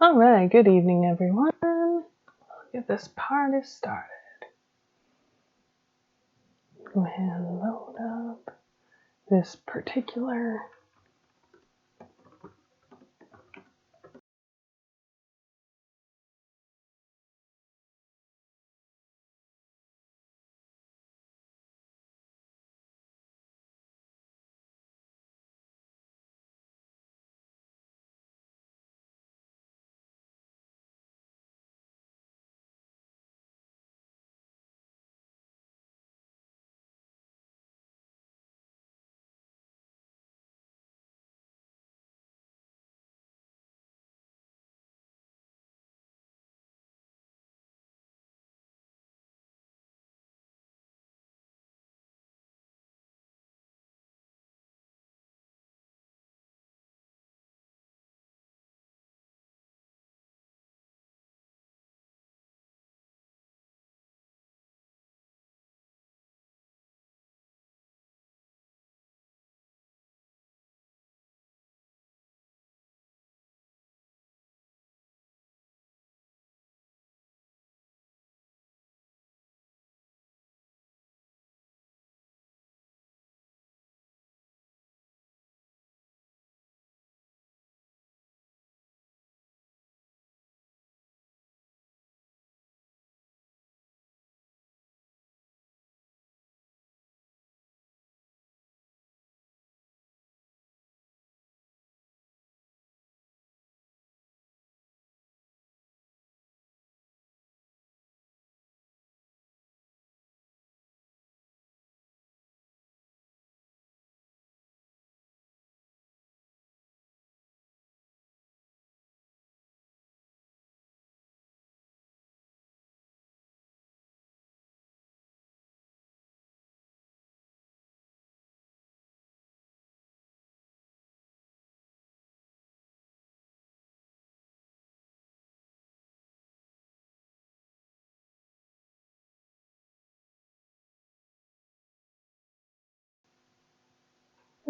All right, good evening, everyone. Let's get this party started. Go ahead and load up this particular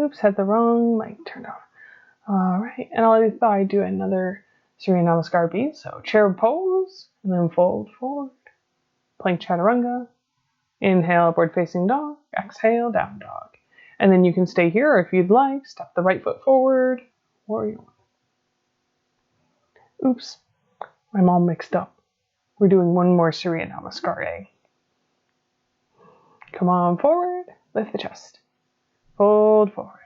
Oops, had the wrong mic turned off. Alright, and I thought I'd do another Surya Namaskar beat. So chair pose, and then fold forward. Plank chaturanga. Inhale, upward facing dog. Exhale, down dog. And then you can stay here, or if you'd like, step the right foot forward. Warrior one. Oops, I'm all mixed up. We're doing one more Surya Namaskar A. Come on forward, lift the chest. Fold forward.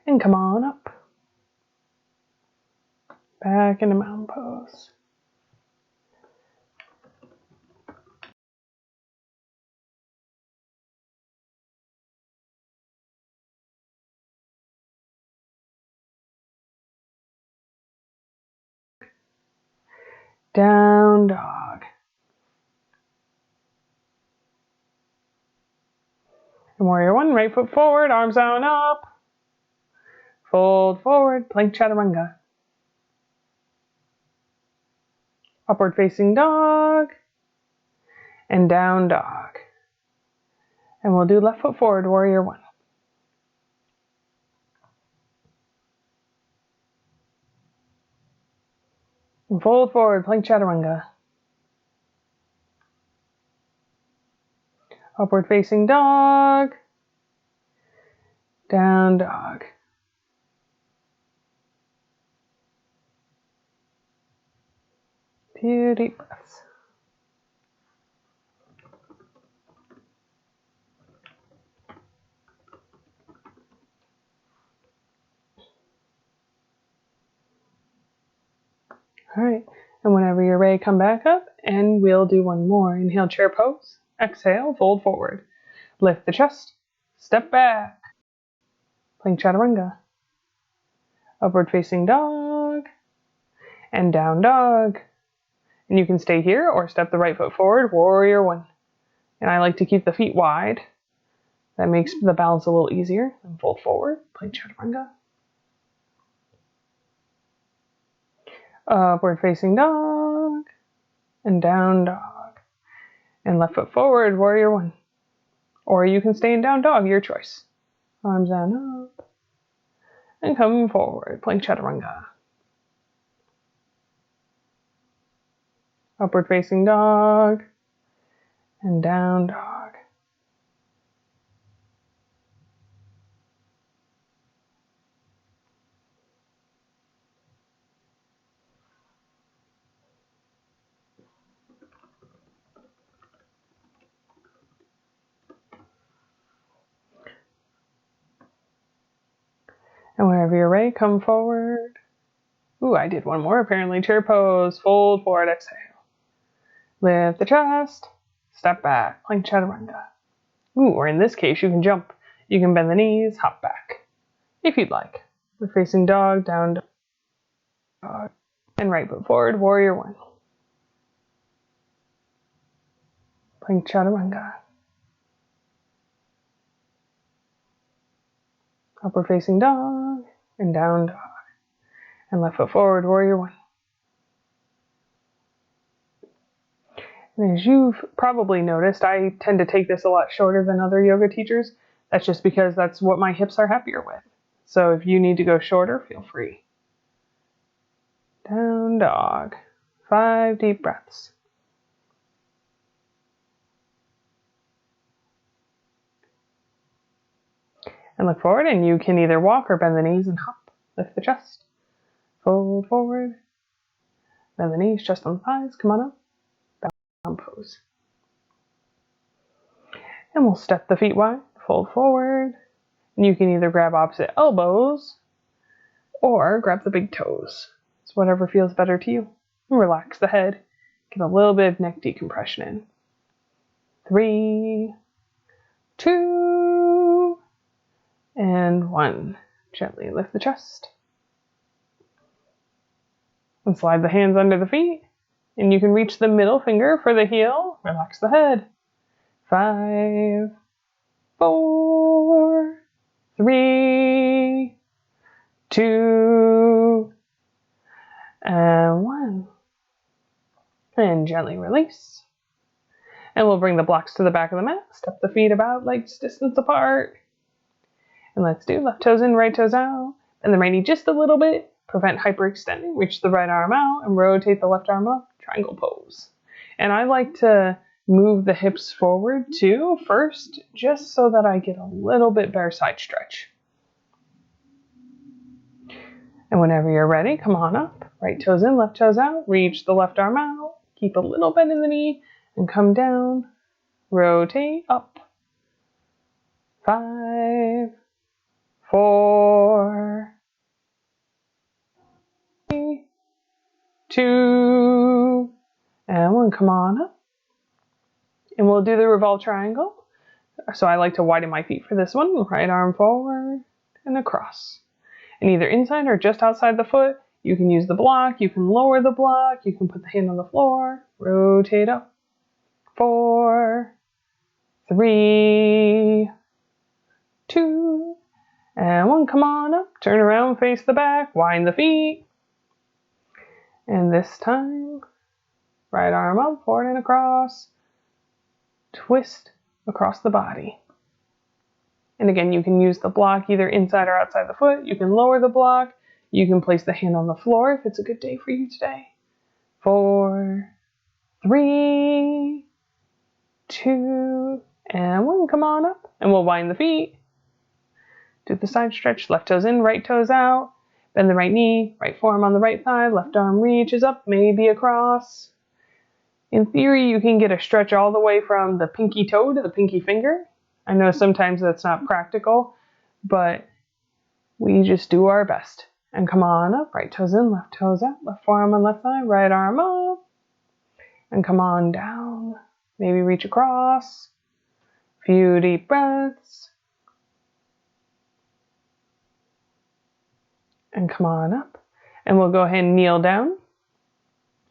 And come on up. Back into mountain pose. Down dog. And warrior one, right foot forward, arms out and up. Fold forward, plank chaturanga. Upward facing dog. And down dog. And we'll do left foot forward, warrior one. And fold forward, plank chaturanga. Upward facing dog. Down dog. Few deep breaths. All right, and whenever you're ready, come back up and we'll do one more. Inhale, chair pose. Exhale, fold forward. Lift the chest. Step back. Plank chaturanga. Upward facing dog. And down dog. And you can stay here or step the right foot forward, warrior one. And I like to keep the feet wide. That makes the balance a little easier. And fold forward, plank chaturanga. Upward facing dog. And down dog. And left foot forward, warrior one. Or you can stay in down dog, your choice. Arms down up. And come forward, plank chaturanga. Upward facing dog. And down dog. And whenever you're ready, come forward. Ooh, I did one more apparently. Chair pose, fold forward, exhale. Lift the chest, step back, plank chaturanga. Ooh, or in this case, you can jump. You can bend the knees, hop back, if you'd like. We're facing dog, down dog, and right foot forward, warrior one. Plank chaturanga. Upward facing dog, and down dog. And left foot forward, warrior one. And as you've probably noticed, I tend to take this a lot shorter than other yoga teachers. That's just because that's what my hips are happier with. So if you need to go shorter, feel free. Down dog. 5 deep breaths. And look forward, and you can either walk or bend the knees and hop. Lift the chest. Fold forward. Bend the knees, chest on the thighs. Come on up. Down pose. And we'll step the feet wide. Fold forward. And you can either grab opposite elbows or grab the big toes. It's whatever feels better to you. And relax the head. Get a little bit of neck decompression in. 3, 2, and 1. Gently lift the chest. And slide the hands under the feet. And you can reach the middle finger for the heel. Relax the head. 5, 4, 3, 2, and 1. And gently release. And we'll bring the blocks to the back of the mat. Step the feet about legs distance apart. And let's do left toes in, right toes out. And the right knee just a little bit. Prevent hyperextending. Reach the right arm out and rotate the left arm up. Triangle pose. And I like to move the hips forward too first, just so that I get a little bit better side stretch. And whenever you're ready, come on up. Right toes in, left toes out. Reach the left arm out. Keep a little bend in the knee and come down. Rotate up. 5, 4, 3, 2, and 1. Come on up. And we'll do the revolve triangle. So I like to widen my feet for this one. Right arm forward and across. And either inside or just outside the foot, you can use the block, you can lower the block, you can put the hand on the floor, rotate up. 4, 3, 2, and 1. Come on up. Turn around, face the back, wind the feet. And this time, right arm up, forward and across. Twist across the body. And again, you can use the block either inside or outside the foot. You can lower the block. You can place the hand on the floor if it's a good day for you today. 4, 3, 2, and 1. Come on up. And we'll wind the feet. Do the side stretch. Left toes in, right toes out. Bend the right knee, right forearm on the right thigh. Left arm reaches up, maybe across. In theory, you can get a stretch all the way from the pinky toe to the pinky finger. I know sometimes that's not practical, but we just do our best. And come on up, right toes in, left toes out, left forearm on left thigh, right arm up. And come on down, maybe reach across. Few deep breaths. And come on up. And we'll go ahead and kneel down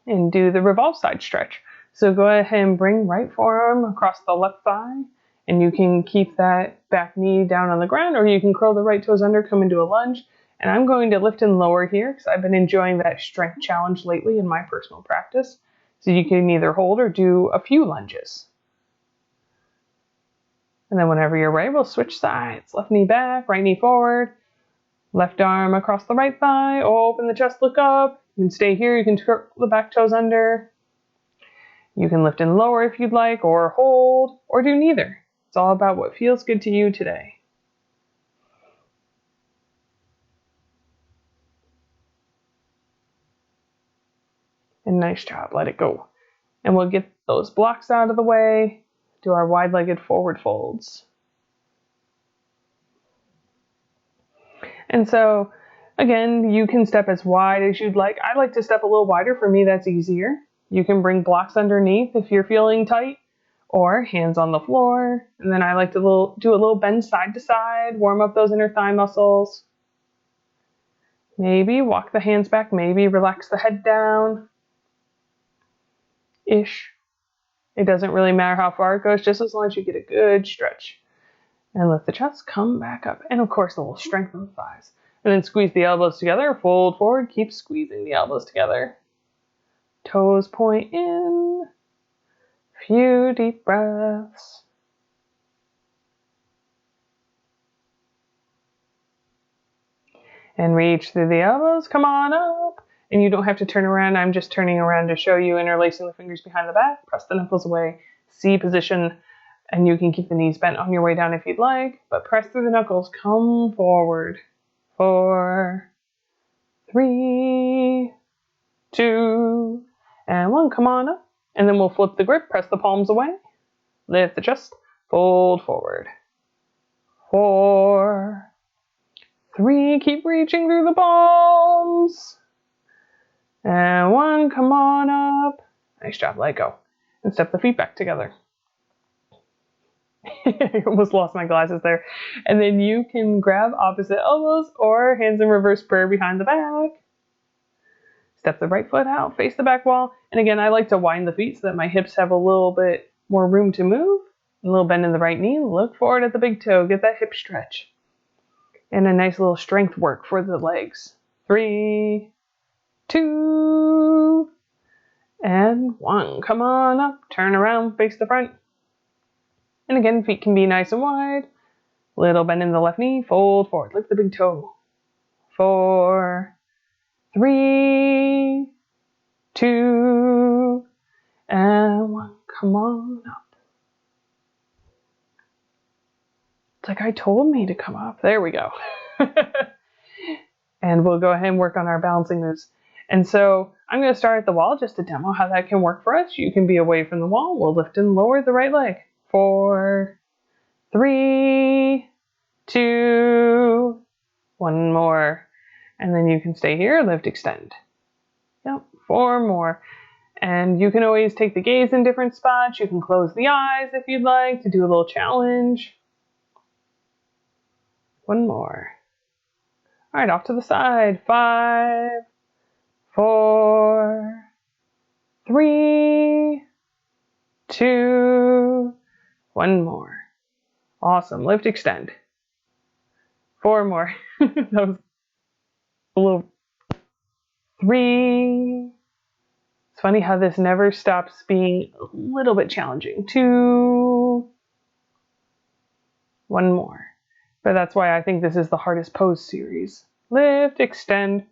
and do the revolve side stretch. So go ahead and bring right forearm across the left thigh, and you can keep that back knee down on the ground, or you can curl the right toes under, come into a lunge. And I'm going to lift and lower here because I've been enjoying that strength challenge lately in my personal practice. So you can either hold or do a few lunges. And then whenever you're ready, we'll switch sides. Left knee back, right knee forward, left arm across the right thigh, open the chest, look up. You can stay here, you can curl the back toes under. You can lift and lower if you'd like, or hold, or do neither. It's all about what feels good to you today. And nice job, let it go. And we'll get those blocks out of the way, do our wide-legged forward folds. And so, again, you can step as wide as you'd like. I like to step a little wider. For me, that's easier. You can bring blocks underneath if you're feeling tight, or hands on the floor. And then I like to do a little bend side to side, warm up those inner thigh muscles. Maybe walk the hands back, maybe relax the head down. Ish. It doesn't really matter how far it goes, just as long as you get a good stretch. And lift the chest, come back up. And of course, a little strength in the thighs. And then squeeze the elbows together, fold forward, keep squeezing the elbows together. Toes point in. Few deep breaths. And reach through the elbows, come on up. And you don't have to turn around, I'm just turning around to show you, interlacing the fingers behind the back, press the knuckles away, C position, and you can keep the knees bent on your way down if you'd like, but press through the knuckles, come forward. 4, 3, 2, and 1, come on up. And then we'll flip the grip, press the palms away, lift the chest, fold forward. 4, 3, keep reaching through the palms. And 1, come on up. Nice job, let go. And step the feet back together. I almost lost my glasses there. And then you can grab opposite elbows or hands in reverse prayer behind the back. Step the right foot out, face the back wall. And again, I like to wind the feet so that my hips have a little bit more room to move. A little bend in the right knee. Look forward at the big toe. Get that hip stretch. And a nice little strength work for the legs. 3, 2, and 1. Come on up. Turn around, face the front. And again, feet can be nice and wide. Little bend in the left knee. Fold forward. Lift the big toe. 4, 3, 2, and 1. Come on up. It's like I told me to come up. There we go. And we'll go ahead and work on our balancing moves. And so I'm going to start at the wall just to demo how that can work for us. You can be away from the wall. We'll lift and lower the right leg. 4, 3, 2, 1 more. And then you can stay here, lift, extend. Yep, 4 more. And you can always take the gaze in different spots. You can close the eyes if you'd like to do a little challenge. 1 more. All right, off to the side. 5, 4, 3, 2, 1 more. Awesome. Lift, extend. 4 more. That was a little. 3. It's funny how this never stops being a little bit challenging. 2. 1 more. But that's why I think this is the hardest pose series. Lift, extend,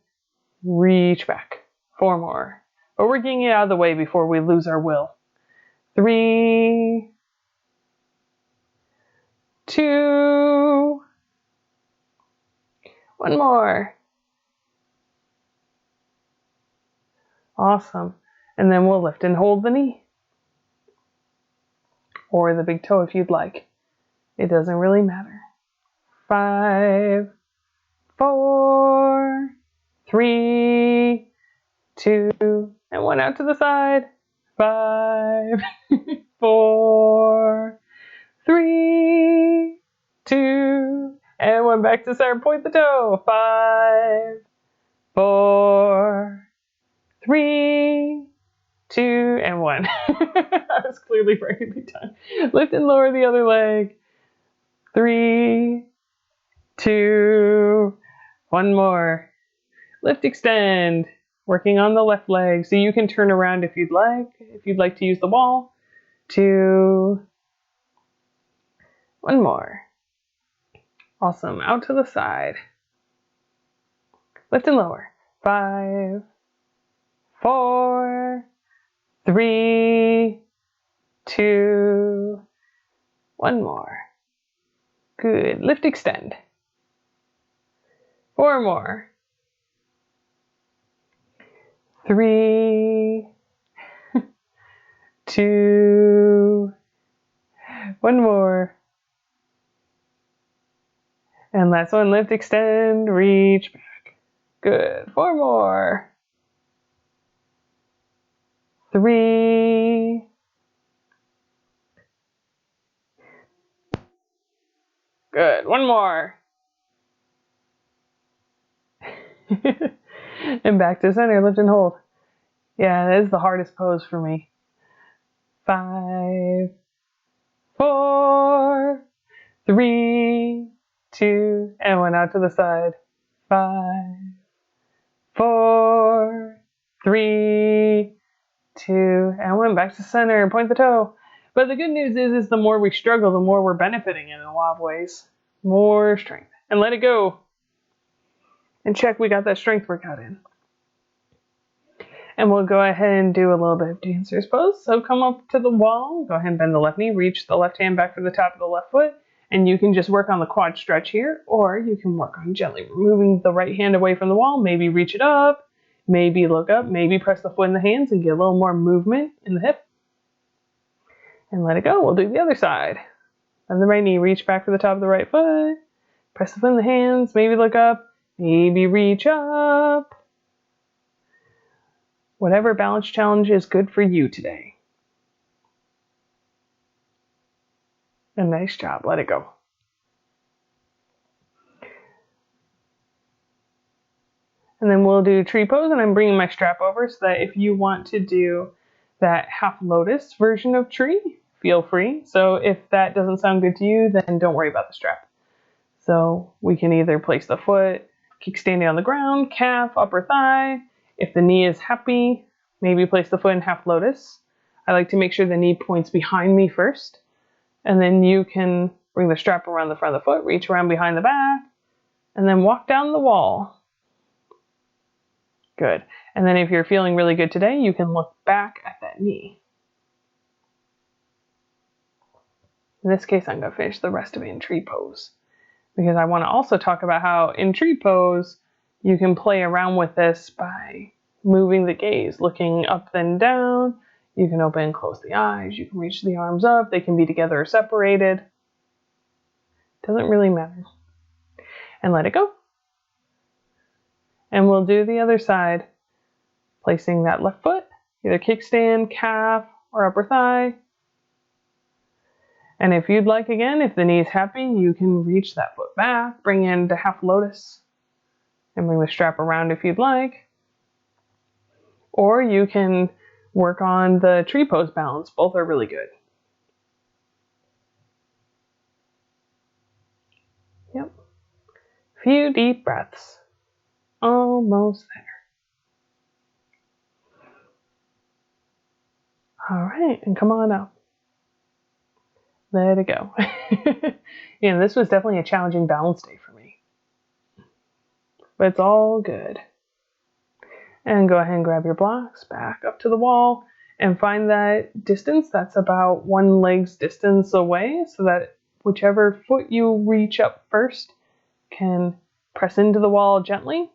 reach back. 4 more. But we're getting it out of the way before we lose our will. 3, 2, 1 more. Awesome. And then we'll lift and hold the knee. Or the big toe if you'd like. It doesn't really matter. 5, 4, 3, 2, and 1 out to the side. 5, 4, 3, 2, and 1 back to center. Point the toe. 5, 4, 3, 2, and 1. I was clearly breaking the time. Lift and lower the other leg. 3, 2, 1 more. Lift, extend. Working on the left leg. So you can turn around if you'd like to use the wall. 2, 1 more. Awesome. Out to the side. Lift and lower. 5, 4, 3, 2, one more. Good. Lift, extend. 4 more. 3, 2, one more. And last one, lift, extend, reach back. Good. 4 more. 3. Good. 1 more. And back to center, lift and hold. Yeah, that is the hardest pose for me. 5, 4, 3, 2, and 1 out to the side. 5, 4, 3, 2, and 1 back to center and point the toe. But the good news is the more we struggle, the more we're benefiting in a lot of ways. More strength. And let it go. And check we got that strength workout in. And we'll go ahead and do a little bit of dancer's pose. So come up to the wall, go ahead and bend the left knee, reach the left hand back to the top of the left foot, and you can just work on the quad stretch here, or you can work on gently removing the right hand away from the wall, maybe reach it up, maybe look up, maybe press the foot in the hands and get a little more movement in the hip. And let it go. We'll do the other side. Bend the right knee, reach back to the top of the right foot, press the foot in the hands, maybe look up, maybe reach up. Whatever balance challenge is good for you today. And nice job. Let it go. And then we'll do tree pose, and I'm bringing my strap over so that if you want to do that half lotus version of tree, feel free. So if that doesn't sound good to you, then don't worry about the strap. So we can either place the foot kickstanding on the ground, calf, upper thigh. If the knee is happy, maybe place the foot in half lotus. I like to make sure the knee points behind me first. And then you can bring the strap around the front of the foot, reach around behind the back, and then walk down the wall. Good. And then if you're feeling really good today, you can look back at that knee. In this case, I'm going to finish the rest of it in tree pose, because I want to also talk about how in tree pose, you can play around with this by moving the gaze, looking up then down. You can open and close the eyes. You can reach the arms up. They can be together or separated. Doesn't really matter. And let it go. And we'll do the other side, placing that left foot, either kickstand, calf, or upper thigh. And if you'd like, again, if the knee is happy, you can reach that foot back, bring into half lotus, and bring the strap around if you'd like. Or you can work on the tree pose balance. Both are really good. Yep. Few deep breaths. Almost there. All right, and come on up. Let it go. This was definitely a challenging balance day for me. But it's all good. And go ahead and grab your blocks, back up to the wall, and find that distance that's about one leg's distance away, so that whichever foot you reach up first can press into the wall gently.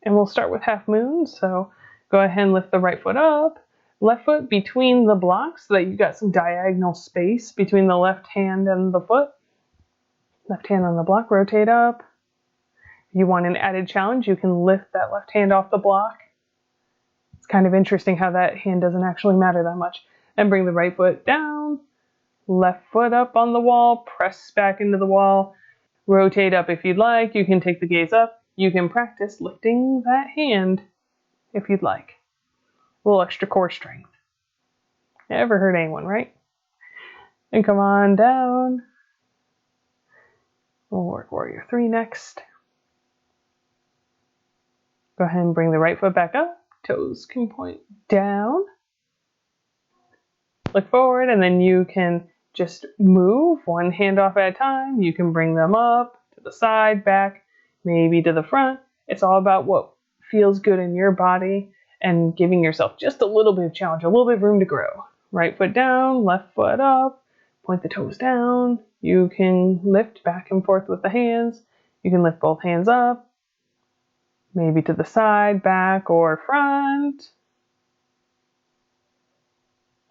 And we'll start with half moon, so go ahead and lift the right foot up, left foot between the blocks so that you've got some diagonal space between the left hand and the foot. Left hand on the block, rotate up. If you want an added challenge, you can lift that left hand off the block. It's kind of interesting how that hand doesn't actually matter that much. And bring the right foot down, left foot up on the wall, press back into the wall, rotate up if you'd like. You can take the gaze up. You can practice lifting that hand if you'd like. A little extra core strength. Never hurt anyone, right? And come on down. We'll work Warrior 3 next. Go ahead and bring the right foot back up. Toes can point down. Look forward, and then you can just move one hand off at a time. You can bring them up, to the side, back, maybe to the front. It's all about what feels good in your body and giving yourself just a little bit of challenge, a little bit of room to grow. Right foot down, left foot up, point the toes down. You can lift back and forth with the hands. You can lift both hands up, maybe to the side, back, or front.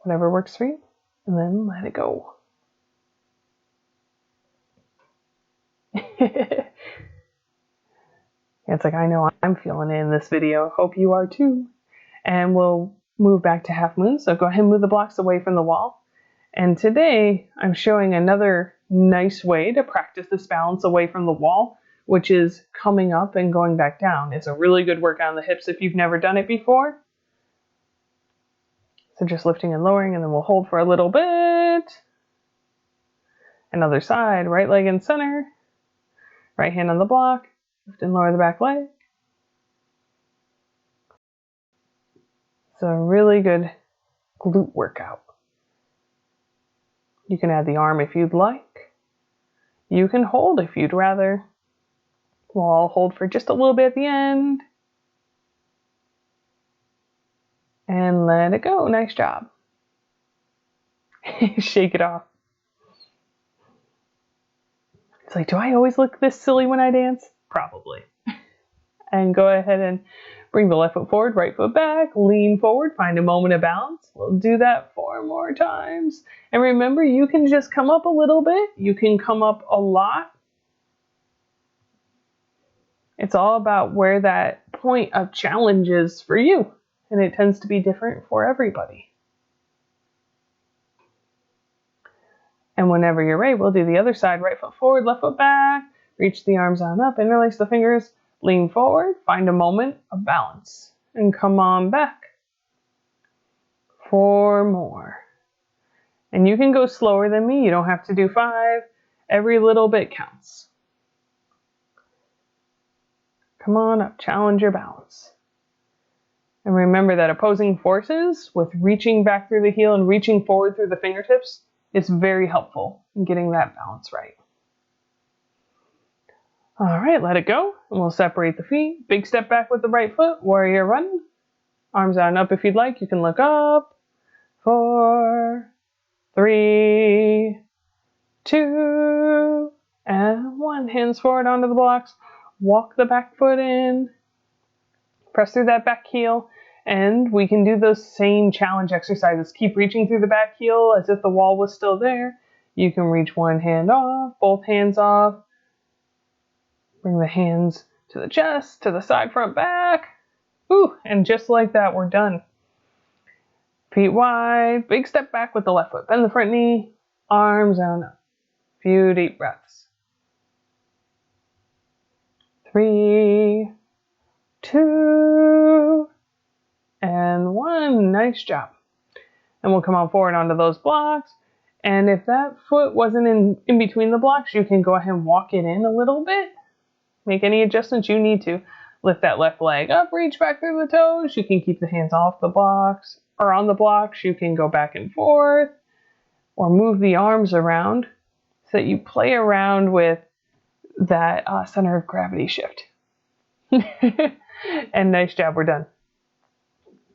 Whatever works for you. And then let it go. It's like, I know I'm feeling it in this video. Hope you are too. And we'll move back to half moon. So go ahead and move the blocks away from the wall. And today I'm showing another nice way to practice this balance away from the wall, which is coming up and going back down. It's a really good workout on the hips if you've never done it before. So just lifting and lowering, and then we'll hold for a little bit. Another side, right leg in center, right hand on the block, lift and lower the back leg. It's a really good glute workout. You can add the arm if you'd like. You can hold if you'd rather. We'll all hold for just a little bit at the end. And let it go. Nice job. Shake it off. It's like, do I always look this silly when I dance? Probably. And go ahead and bring the left foot forward, right foot back, lean forward, find a moment of balance. We'll do that 4 more times. And remember, you can just come up a little bit. You can come up a lot. It's all about where that point of challenge is for you. And it tends to be different for everybody. And whenever you're ready, we'll do the other side. Right foot forward, left foot back. Reach the arms on up, interlace the fingers. Lean forward, find a moment of balance, and come on back. 4 more. And you can go slower than me. You don't have to do 5. Every little bit counts. Come on up, challenge your balance. And remember that opposing forces with reaching back through the heel and reaching forward through the fingertips is very helpful in getting that balance right. All right, let it go, and we'll separate the feet. Big step back with the right foot, warrior run. Arms out and up if you'd like. You can look up. 4, 3, 2, and 1. Hands forward onto the blocks. Walk the back foot in. Press through that back heel, and we can do those same challenge exercises. Keep reaching through the back heel as if the wall was still there. You can reach one hand off, both hands off. Bring the hands to the chest, to the side, front, back. Ooh, and just like that, we're done. Feet wide, big step back with the left foot. Bend the front knee, arms out up. Few deep breaths. 3, 2, and 1. Nice job. And we'll come on forward onto those blocks. And if that foot wasn't in between the blocks, you can go ahead and walk it in a little bit. Make any adjustments you need to. Lift that left leg up, reach back through the toes. You can keep the hands off the blocks or on the blocks. You can go back and forth or move the arms around so that you play around with that center of gravity shift. And nice job, we're done.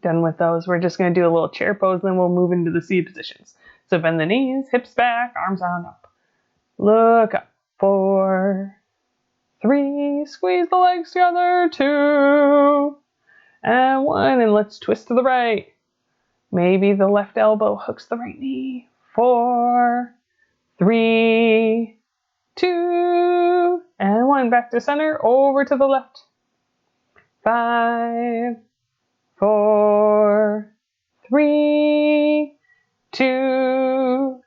Done with those. We're just going to do a little chair pose, then we'll move into the seated positions. So bend the knees, hips back, arms on up. Look up. 4, 3, squeeze the legs together, 2, and 1, and let's twist to the right. Maybe the left elbow hooks the right knee. 4, 3, 2, and 1. Back to center, over to the left. 5, 4, 3, 2,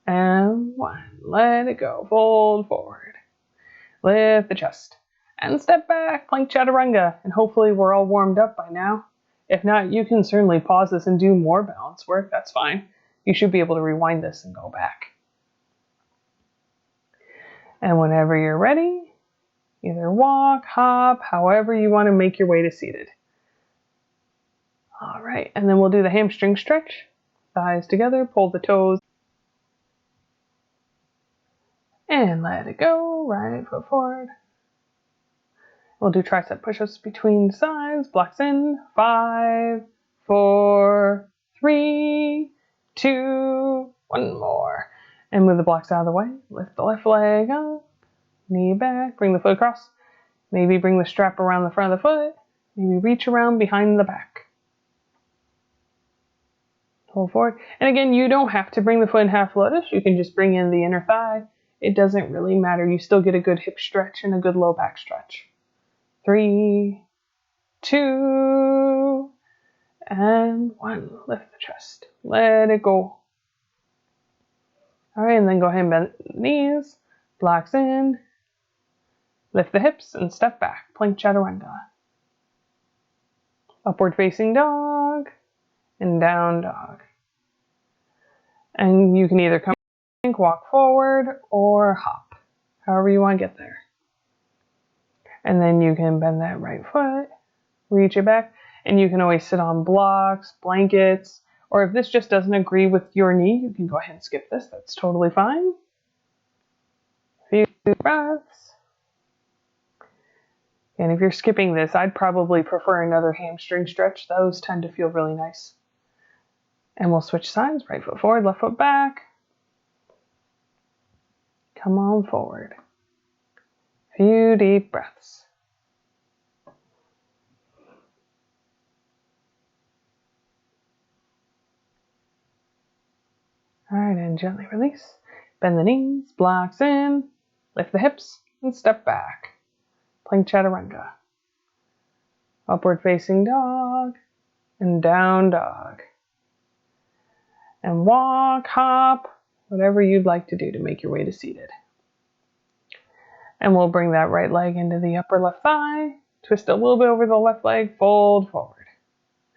and 1. Let it go. Fold forward. Lift the chest. And step back, plank chaturanga. And hopefully we're all warmed up by now. If not, you can certainly pause this and do more balance work. That's fine. You should be able to rewind this and go back. And whenever you're ready, either walk, hop, however you want to make your way to seated. All right, and then we'll do the hamstring stretch. Thighs together, pull the toes. And let it go, right foot forward. We'll do tricep push-ups between sides. Blocks in. 5, 4, 3, 2, 1 more. And move the blocks out of the way. Lift the left leg up. Knee back. Bring the foot across. Maybe bring the strap around the front of the foot. Maybe reach around behind the back. Pull forward. And again, you don't have to bring the foot in half lotus. You can just bring in the inner thigh. It doesn't really matter. You still get a good hip stretch and a good low back stretch. 3, 2, and 1. Lift the chest. Let it go. All right, and then go ahead and bend the knees. Blocks in. Lift the hips and step back. Plank chaturanga. Upward facing dog and down dog. And you can either come plank, walk forward, or hop. However you want to get there. And then you can bend that right foot, reach it back, and you can always sit on blocks, blankets, or if this just doesn't agree with your knee, you can go ahead and skip this. That's totally fine. A few breaths. And if you're skipping this, I'd probably prefer another hamstring stretch. Those tend to feel really nice. And we'll switch sides. Right foot forward, left foot back. Come on forward. Few deep breaths. All right, and gently release. Bend the knees, blocks in, lift the hips, and step back. Plank chaturanga. Upward facing dog, and down dog. And walk, hop, whatever you'd like to do to make your way to seated. And we'll bring that right leg into the upper left thigh. Twist a little bit over the left leg, fold forward.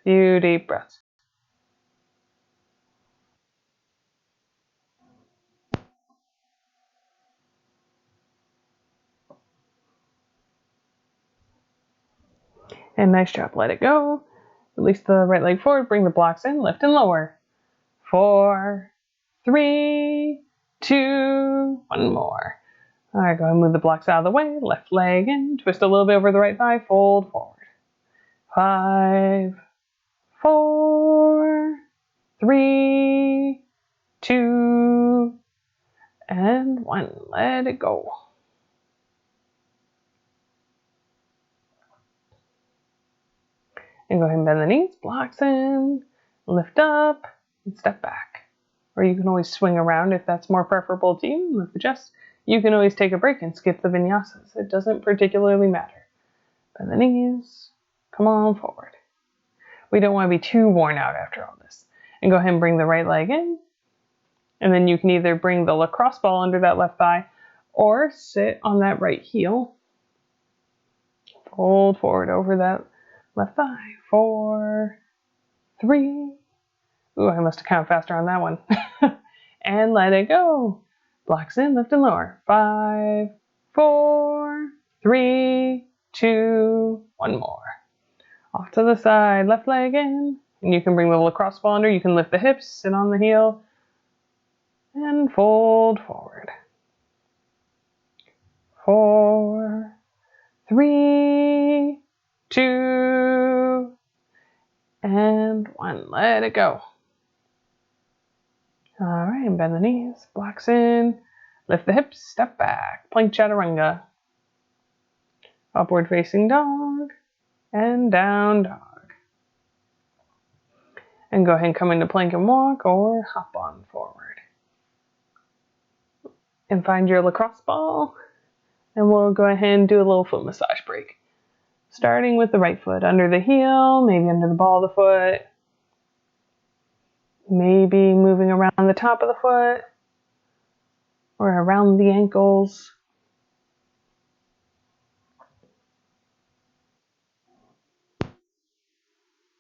Few deep breaths. And nice job, let it go. Release the right leg forward, bring the blocks in, lift and lower. 4, 3, 2, 1 more. All right, go ahead and move the blocks out of the way. Left leg in, twist a little bit over the right thigh, fold forward. 5, 4, 3, 2, and 1. Let it go. And go ahead and bend the knees, blocks in, lift up, and step back. Or you can always swing around if that's more preferable to you. Lift the chest. You can always take a break and skip the vinyasas. It doesn't particularly matter. Bend the knees. Come on forward. We don't want to be too worn out after all this. And go ahead and bring the right leg in. And then you can either bring the lacrosse ball under that left thigh or sit on that right heel. Fold forward over that left thigh. 4, 3. Ooh, I must have counted faster on that one. And let it go. Blocks in, lift and lower. 5, 4, 3, 2, 1 more. Off to the side, left leg in. And you can bring the lacrosse ball under. You can lift the hips, sit on the heel, and fold forward. 4, 3, 2, and 1. Let it go. All right, and bend the knees, blocks in, lift the hips, step back, plank chaturanga. Upward facing dog, and down dog. And go ahead and come into plank and walk or hop on forward. And find your lacrosse ball, and we'll go ahead and do a little foot massage break. Starting with the right foot under the heel, maybe under the ball of the foot. Maybe moving around the top of the foot or around the ankles.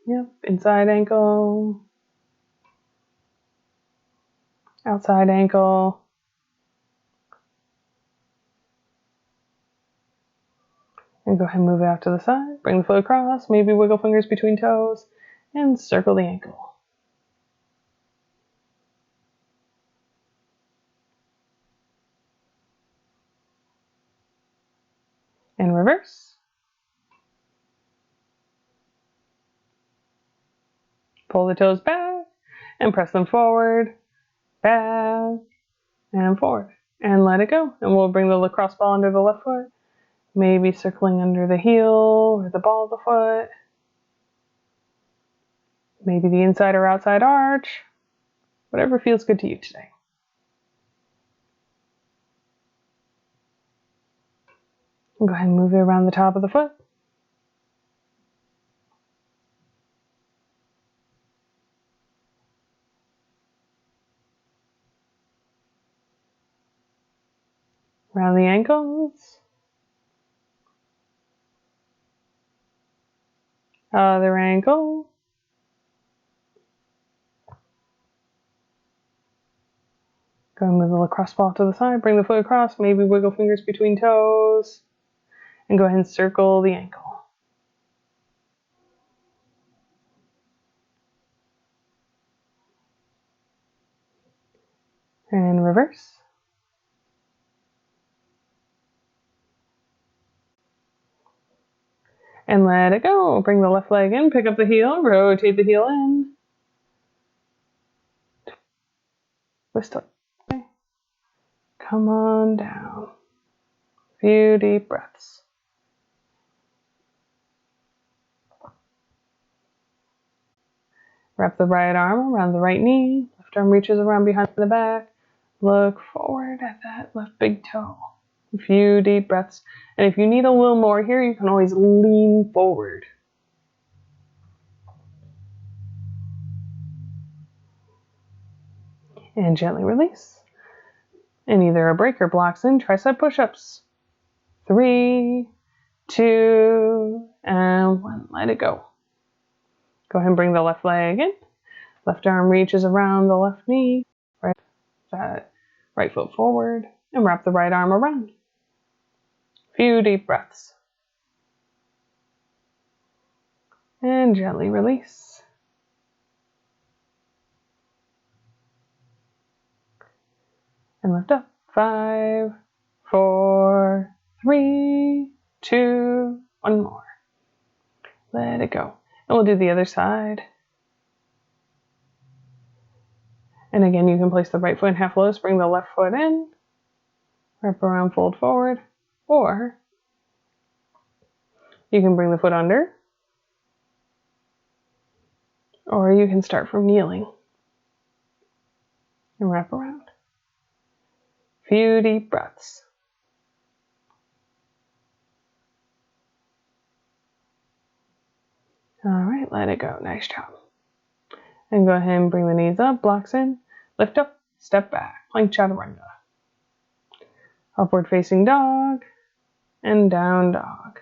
Yep, inside ankle, outside ankle. And go ahead and move it out to the side. Bring the foot across, maybe wiggle fingers between toes, and circle the ankle. And reverse. Pull the toes back and press them forward, back, and forward. And let it go. And we'll bring the lacrosse ball under the left foot, maybe circling under the heel or the ball of the foot, maybe the inside or outside arch, whatever feels good to you today. Go ahead and move it around the top of the foot. Around the ankles. Other ankle. Go and move the lacrosse ball to the side. Bring the foot across. Maybe wiggle fingers between toes. And go ahead and circle the ankle. And reverse. And let it go. Bring the left leg in. Pick up the heel. Rotate the heel in. Twist up. Okay. Come on down. Few deep breaths. Wrap the right arm around the right knee. Left arm reaches around behind the back. Look forward at that left big toe. A few deep breaths. And if you need a little more here, you can always lean forward. And gently release. And either a break or blocks in tricep push-ups. 3, 2, and 1. Let it go. Go ahead and bring the left leg in. Left arm reaches around the left knee. Right foot forward. And wrap the right arm around. Few deep breaths. And gently release. And lift up. 5, 4, 3, 2, 1 more. Let it go. And we'll do the other side. And again, you can place the right foot in half lotus, bring the left foot in, wrap around, fold forward, or you can bring the foot under, or you can start from kneeling and wrap around. Few deep breaths. All right, let it go. Nice job. And go ahead and bring the knees up, blocks in, lift up, step back, plank chaturanga. Upward facing dog and down dog.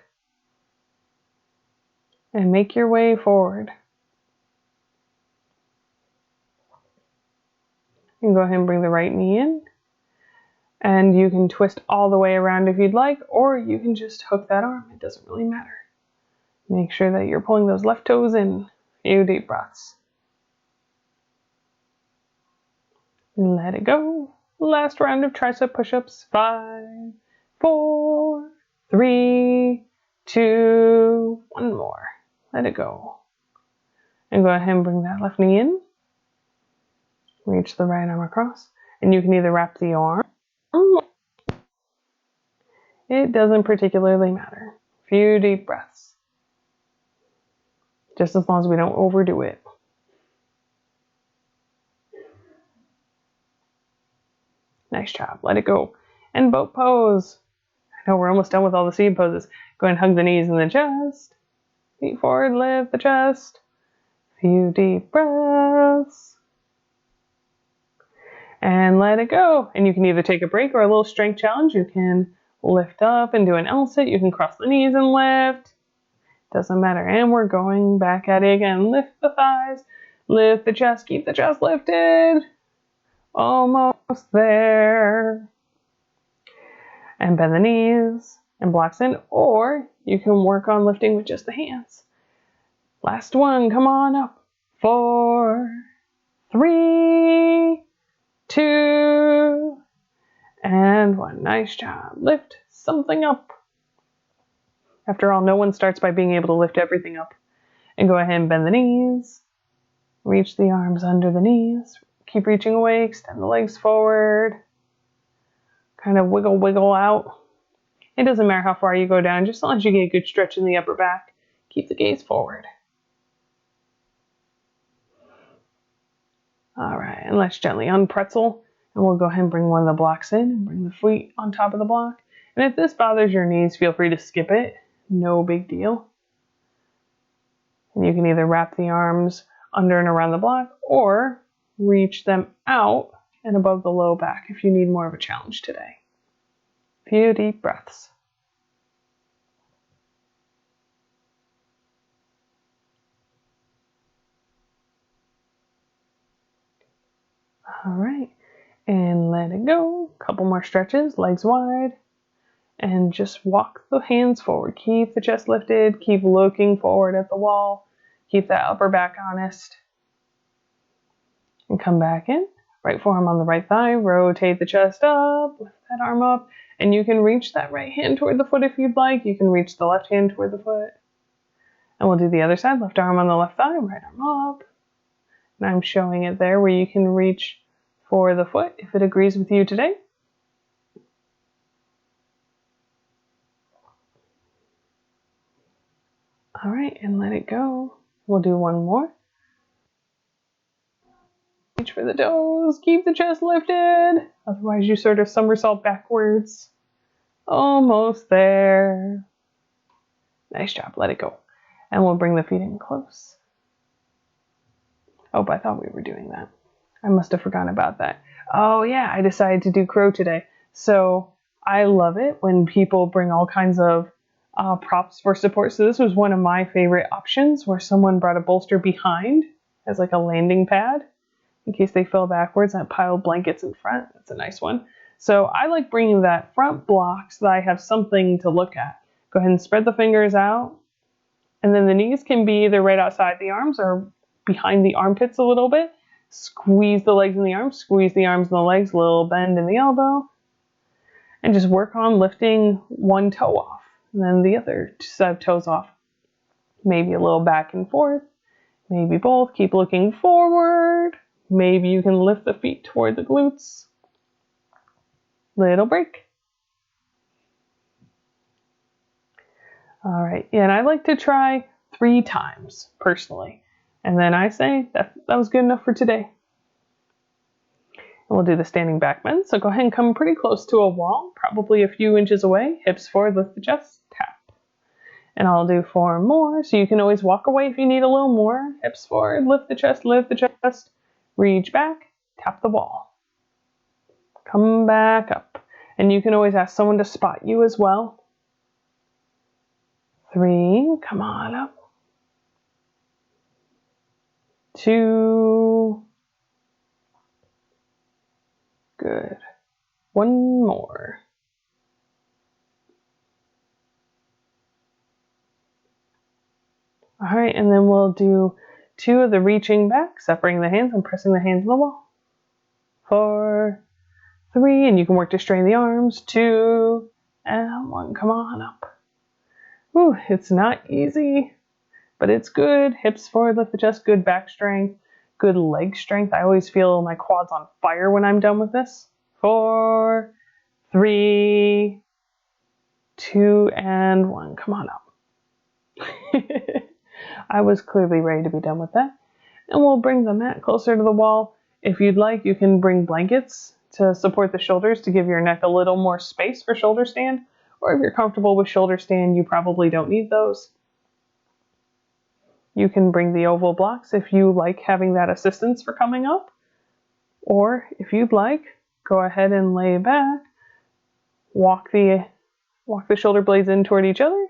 And make your way forward. And go ahead and bring the right knee in. And you can twist all the way around if you'd like, or you can just hook that arm. It doesn't really matter. Make sure that you're pulling those left toes in. Few deep breaths. And let it go. Last round of tricep push-ups. 5, 4, 3, 2, 1 more. Let it go. And go ahead and bring that left knee in. Reach the right arm across. And you can either wrap the arm. It doesn't particularly matter. Few deep breaths. Just as long as we don't overdo it. Nice job. Let it go. And boat pose. I know we're almost done with all the seed poses. Go ahead and hug the knees in the chest. Feet forward, lift the chest. Few deep breaths. And let it go. And you can either take a break or a little strength challenge. You can lift up and do an L-sit. You can cross the knees and lift. Doesn't matter. And we're going back at it again. Lift the thighs. Lift the chest. Keep the chest lifted. Almost there. And bend the knees and blocks in. Or you can work on lifting with just the hands. Last one. Come on up. 4, 3, 2, and 1. Nice job. Lift something up. After all, no one starts by being able to lift everything up. And go ahead and bend the knees. Reach the arms under the knees. Keep reaching away, extend the legs forward. Kind of wiggle out. It doesn't matter how far you go down, just as long as you get a good stretch in the upper back. Keep the gaze forward. All right, and let's gently unpretzel. And we'll go ahead and bring one of the blocks in and bring the feet on top of the block. And if this bothers your knees, feel free to skip it. No big deal. And you can either wrap the arms under and around the block or reach them out and above the low back if you need more of a challenge today. Few deep breaths. All right, and let it go. Couple more stretches, legs wide. And just walk the hands forward. Keep the chest lifted. Keep looking forward at the wall. Keep that upper back honest. And come back in. Right forearm on the right thigh. Rotate the chest up. Lift that arm up. And you can reach that right hand toward the foot if you'd like. You can reach the left hand toward the foot. And we'll do the other side. Left arm on the left thigh. Right arm up. And I'm showing it there where you can reach for the foot if it agrees with you today. All right, and let it go. We'll do one more. Reach for the toes. Keep the chest lifted. Otherwise, you sort of somersault backwards. Almost there. Nice job. Let it go. And we'll bring the feet in close. Oh, I thought we were doing that. I must have forgotten about that. Oh, yeah, I decided to do crow today. So I love it when people bring all kinds of props for support. So this was one of my favorite options where someone brought a bolster behind as like a landing pad in case they fell backwards and piled blankets in front. That's a nice one. So I like bringing that front block so that I have something to look at. Go ahead and spread the fingers out. And then the knees can be either right outside the arms or behind the armpits a little bit. Squeeze the legs and the arms, squeeze the arms and the legs, little bend in the elbow. And just work on lifting one toe off. And then the other set of toes off. Maybe a little back and forth. Maybe both. Keep looking forward. Maybe you can lift the feet toward the glutes. Little break. All right. Yeah, and I like to try 3 times personally. And then I say that was good enough for today. And we'll do the standing back bend. So go ahead and come pretty close to a wall, probably a few inches away. Hips forward, lift the chest, tap. And I'll do 4 more. So you can always walk away if you need a little more. Hips forward, lift the chest, reach back, tap the wall. Come back up. And you can always ask someone to spot you as well. 3, come on up. 2, good. 1 more. All right, and then we'll do 2 of the reaching back, separating the hands and pressing the hands on the wall. 4, 3, and you can work to straighten the arms. 2, and 1, come on up. Ooh, it's not easy, but it's good. Hips forward, lift the chest, good back strength, good leg strength. I always feel my quads on fire when I'm done with this. 4, 3, 2, and 1. Come on up. I was clearly ready to be done with that. And we'll bring the mat closer to the wall. If you'd like, you can bring blankets to support the shoulders to give your neck a little more space for shoulder stand. Or if you're comfortable with shoulder stand, you probably don't need those. You can bring the oval blocks if you like having that assistance for coming up. Or if you'd like, go ahead and lay back. Walk the shoulder blades in toward each other.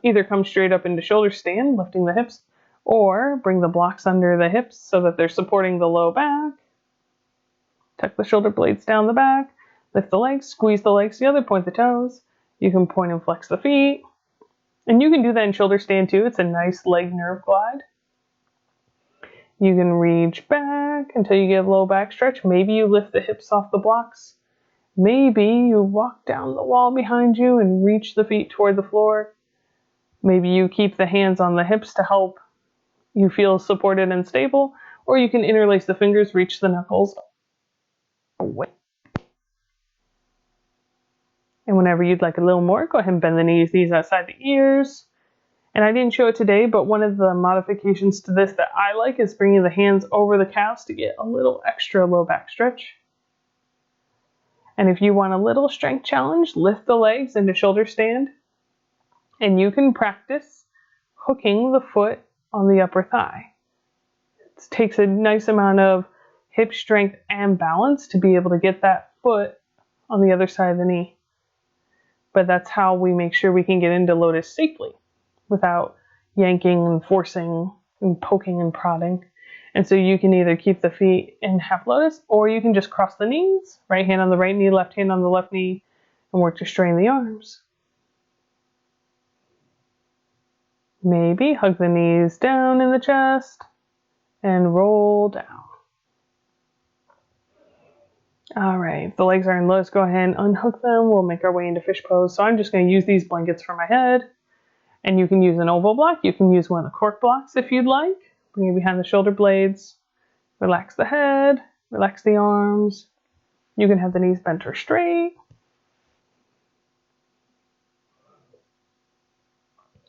Either come straight up into shoulder stand, lifting the hips, or bring the blocks under the hips so that they're supporting the low back. Tuck the shoulder blades down the back. Lift the legs, squeeze the legs together, point the toes. You can point and flex the feet. And you can do that in shoulder stand too. It's a nice leg nerve glide. You can reach back until you get a low back stretch. Maybe you lift the hips off the blocks. Maybe you walk down the wall behind you and reach the feet toward the floor. Maybe you keep the hands on the hips to help you feel supported and stable. or you can interlace the fingers, reach the knuckles away. And whenever you'd like a little more, go ahead and bend the knees, outside the ears. And I didn't show it today, but one of the modifications to this that I like is bringing the hands over the calves to get a little extra low back stretch. And if you want a little strength challenge, lift the legs into shoulder stand. And you can practice hooking the foot on the upper thigh. It takes a nice amount of hip strength and balance to be able to get that foot on the other side of the knee. But that's how we make sure we can get into lotus safely without yanking and forcing and poking and prodding. And so you can either keep the feet in half lotus, or you can just cross the knees, right hand on the right knee, left hand on the left knee, and work to straighten the arms. Maybe hug the knees down in the chest and roll down. All right, if the legs are in lotus, go ahead and unhook them. We'll make our way into fish pose. So I'm just going to use these blankets for my head. And you can use an oval block. You can use one of the cork blocks if you'd like. Bring it behind the shoulder blades. Relax the head. Relax the arms. You can have the knees bent or straight.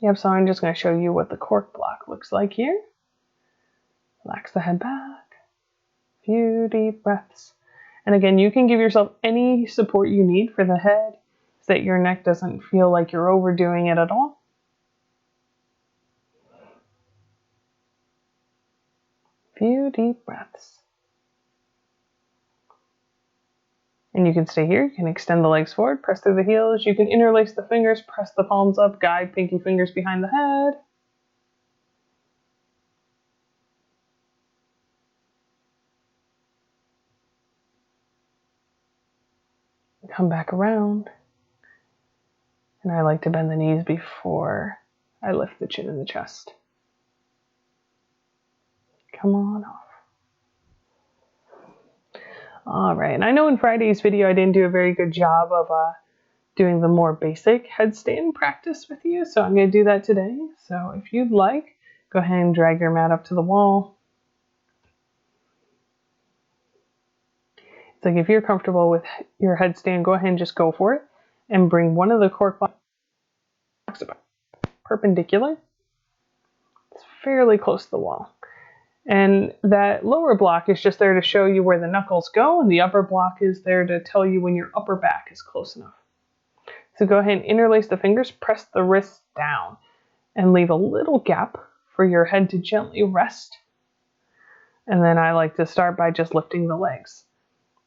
Yep, so I'm just going to show you what the cork block looks like here. Relax the head back. A few deep breaths. And again, you can give yourself any support you need for the head so that your neck doesn't feel like you're overdoing it at all. Few deep breaths. And you can stay here. You can extend the legs forward, press through the heels. You can interlace the fingers, press the palms up, guide pinky fingers behind the head. Come back around. And I like to bend the knees before I lift the chin and the chest. Come on off. All right, and I know in Friday's video I didn't do a very good job of doing the more basic headstand practice with you, so I'm going to do that today. So if you'd like, go ahead and drag your mat up to the wall. It's like if you're comfortable with your headstand, go ahead and just go for it and bring one of the cork blocks perpendicular. It's fairly close to the wall. And that lower block is just there to show you where the knuckles go, and the upper block is there to tell you when your upper back is close enough. So go ahead and interlace the fingers, press the wrists down, and leave a little gap for your head to gently rest. And then I like to start by just lifting the legs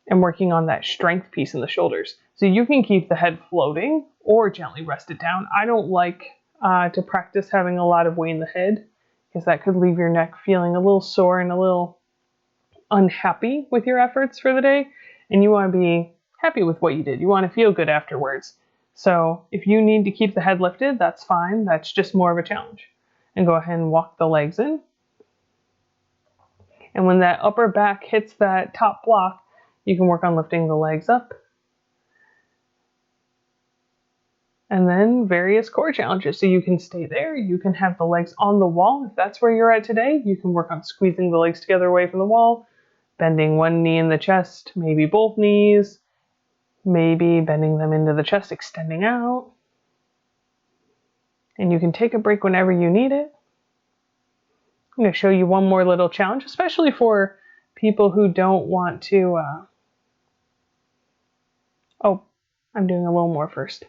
and working on that strength piece in the shoulders. So you can keep the head floating or gently rest it down. I don't like to practice having a lot of weight in the head, because that could leave your neck feeling a little sore and a little unhappy with your efforts for the day. And you want to be happy with what you did. You want to feel good afterwards. So if you need to keep the head lifted, that's fine. That's just more of a challenge. And go ahead and walk the legs in. And when that upper back hits that top block, you can work on lifting the legs up. And then various core challenges. So you can stay there. You can have the legs on the wall. If that's where you're at today, you can work on squeezing the legs together away from the wall, bending one knee in the chest, maybe both knees, maybe bending them into the chest, extending out. And you can take a break whenever you need it. I'm going to show you one more little challenge, especially for people who don't want to... Oh, I'm doing a little more first.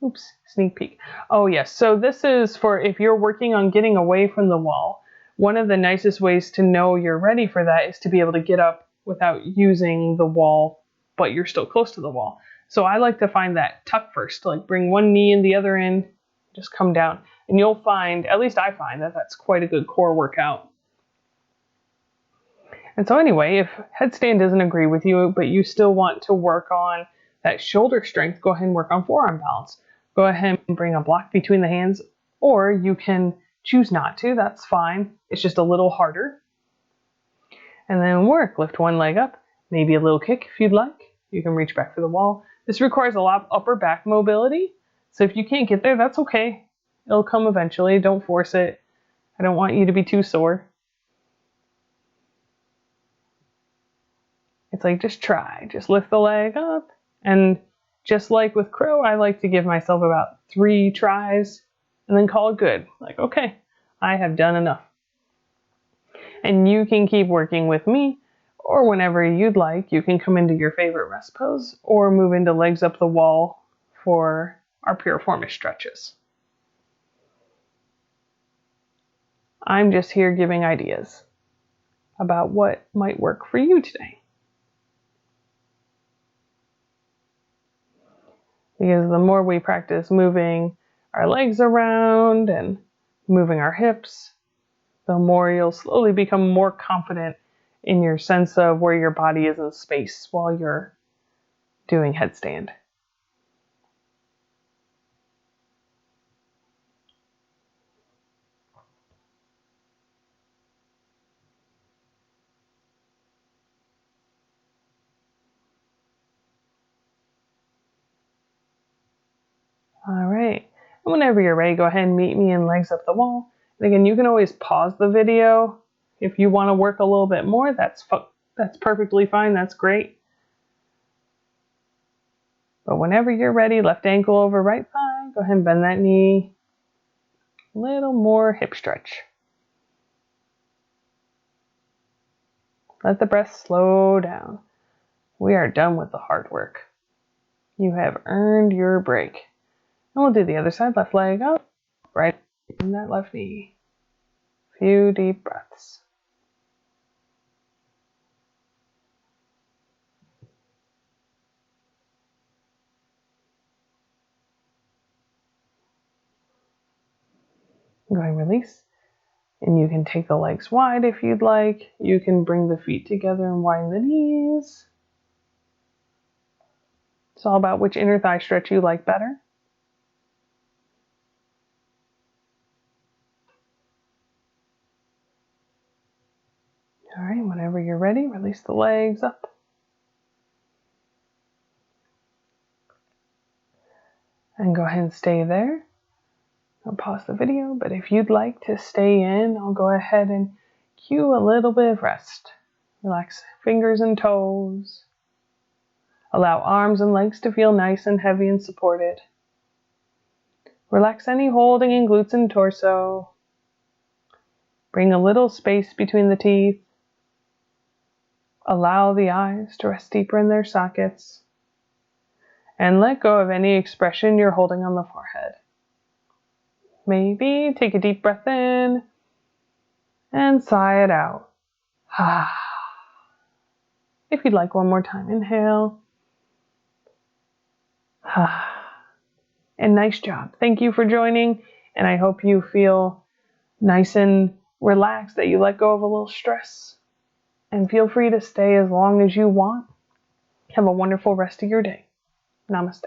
Oops, sneak peek. Oh yes, so this is for if you're working on getting away from the wall. One of the nicest ways to know you're ready for that is to be able to get up without using the wall, but you're still close to the wall. So I like to find that tuck first, like bring one knee in the other end, just come down. And you'll find, at least I find, that that's quite a good core workout. And so anyway, if headstand doesn't agree with you, but you still want to work on that shoulder strength, go ahead and work on forearm balance. Go ahead and bring a block between the hands, or you can choose not to, that's fine. It's just a little harder. And then work, lift one leg up, maybe a little kick if you'd like. You can reach back for the wall. This requires a lot of upper back mobility. So if you can't get there, that's okay. It'll come eventually, don't force it. I don't want you to be too sore. It's like, just try. Just lift the leg up. And just like with crow, I like to give myself about 3 tries and then call it good. Like, okay, I have done enough. And you can keep working with me, or whenever you'd like, you can come into your favorite rest pose or move into legs up the wall for our piriformis stretches. I'm just here giving ideas about what might work for you today. Because the more we practice moving our legs around and moving our hips, the more you'll slowly become more confident in your sense of where your body is in space while you're doing headstand. All right. And whenever you're ready, go ahead and meet me in legs up the wall. And again, you can always pause the video if you want to work a little bit more. That's perfectly fine. That's great. But whenever you're ready, left ankle over right thigh, go ahead and bend that knee. A little more hip stretch. Let the breath slow down. We are done with the hard work. You have earned your break. And we'll do the other side. Left leg up, right in that left knee. Few deep breaths. Go ahead and release. And you can take the legs wide if you'd like. You can bring the feet together and widen the knees. It's all about which inner thigh stretch you like better. All right, whenever you're ready, release the legs up. And go ahead and stay there. I'll pause the video, but if you'd like to stay in, I'll go ahead and cue a little bit of rest. Relax fingers and toes. Allow arms and legs to feel nice and heavy and supported. Relax any holding in glutes and torso. Bring a little space between the teeth. Allow the eyes to rest deeper in their sockets. And let go of any expression you're holding on the forehead. Maybe take a deep breath in and sigh it out. If you'd like one more time, inhale. And nice job. Thank you for joining, and I hope you feel nice and relaxed, that you let go of a little stress. And feel free to stay as long as you want. Have a wonderful rest of your day. Namaste.